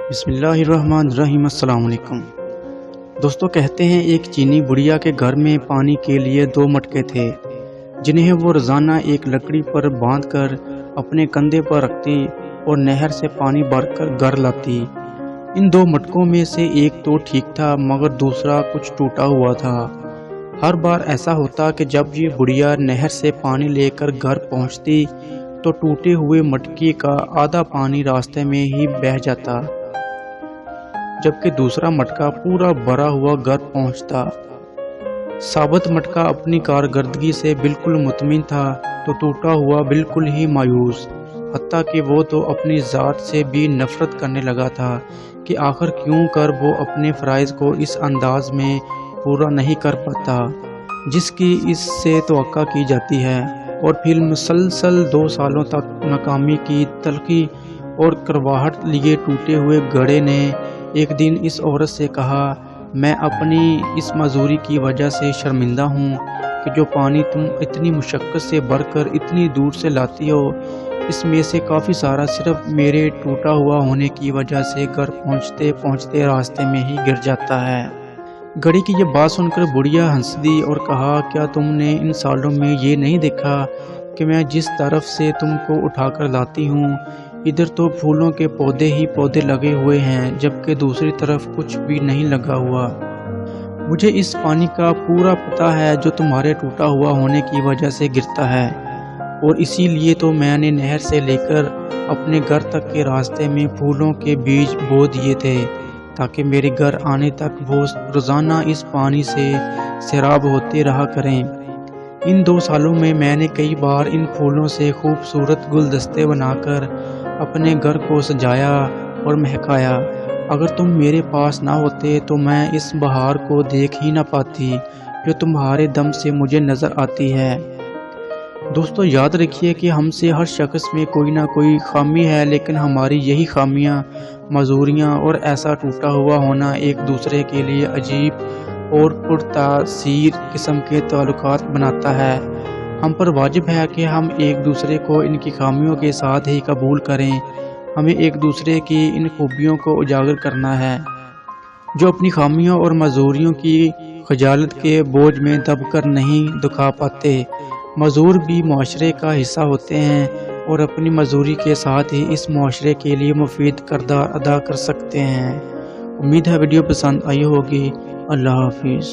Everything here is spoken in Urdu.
بسم اللہ الرحمن الرحیم۔ السلام علیکم دوستو، کہتے ہیں ایک چینی بڑھیا کے گھر میں پانی کے لیے 2 مٹکے تھے جنہیں وہ روزانہ ایک لکڑی پر باندھ کر اپنے کندھے پر رکھتی اور نہر سے پانی بھر کر گھر لاتی۔ ان 2 مٹکوں میں سے ایک تو ٹھیک تھا مگر دوسرا کچھ ٹوٹا ہوا تھا۔ ہر بار ایسا ہوتا کہ جب یہ بڑھیا نہر سے پانی لے کر گھر پہنچتی تو ٹوٹے ہوئے مٹکے کا آدھا پانی راستے میں ہی بہہ جاتا، جبکہ دوسرا مٹکا پورا بھرا ہوا گھر پہنچتا۔ ثابت مٹکا اپنی کارکردگی سے بالکل مطمئن تھا تو ٹوٹا ہوا بالکل ہی مایوس، حتیٰ کہ وہ تو اپنی ذات سے بھی نفرت کرنے لگا تھا کہ آخر کیوں کر وہ اپنے فرائض کو اس انداز میں پورا نہیں کر پاتا جس کی اس سے توقع کی جاتی ہے۔ اور پھر مسلسل 2 سالوں تک ناکامی کی تلخی اور کرواہٹ لیے ٹوٹے ہوئے گھڑے نے ایک دن اس عورت سے کہا، میں اپنی اس معذوری کی وجہ سے شرمندہ ہوں کہ جو پانی تم اتنی مشقت سے بھر کر اتنی دور سے لاتی ہو، اس میں سے کافی سارا صرف میرے ٹوٹا ہوا ہونے کی وجہ سے گھر پہنچتے پہنچتے راستے میں ہی گر جاتا ہے۔ گھڑی کی یہ بات سن کر بڑھیا ہنس دی اور کہا، کیا تم نے ان سالوں میں یہ نہیں دیکھا کہ میں جس طرف سے تم کو اٹھا کر لاتی ہوں ادھر تو پھولوں کے پودے ہی پودے لگے ہوئے ہیں، جبکہ دوسری طرف کچھ بھی نہیں لگا ہوا۔ مجھے اس پانی کا پورا پتہ ہے جو تمہارے ٹوٹا ہوا ہونے کی وجہ سے گرتا ہے، اور اسی لیے تو میں نے نہر سے لے کر اپنے گھر تک کے راستے میں پھولوں کے بیج بو دیے تھے تاکہ میرے گھر آنے تک وہ روزانہ اس پانی سے سیراب ہوتے رہا کریں۔ ان 2 سالوں میں نے کئی بار ان پھولوں سے خوبصورت گلدستے بنا کر اپنے گھر کو سجایا اور مہکایا۔ اگر تم میرے پاس نہ ہوتے تو میں اس بہار کو دیکھ ہی نہ پاتی جو تمہارے دم سے مجھے نظر آتی ہے۔ دوستو، یاد رکھیے کہ ہم سے ہر شخص میں کوئی نہ کوئی خامی ہے، لیکن ہماری یہی خامیاں، معذوریاں اور ایسا ٹوٹا ہوا ہونا ایک دوسرے کے لیے عجیب اور پرتاثیر قسم کے تعلقات بناتا ہے۔ ہم پر واجب ہے کہ ہم ایک دوسرے کو ان کی خامیوں کے ساتھ ہی قبول کریں۔ ہمیں ایک دوسرے کی ان خوبیوں کو اجاگر کرنا ہے جو اپنی خامیوں اور معذوریوں کی خجالت کے بوجھ میں دب کر نہیں دکھا پاتے۔ معذور بھی معاشرے کا حصہ ہوتے ہیں اور اپنی معذوری کے ساتھ ہی اس معاشرے کے لیے مفید کردار ادا کر سکتے ہیں۔ امید ہے ویڈیو پسند آئی ہوگی۔ اللہ حافظ۔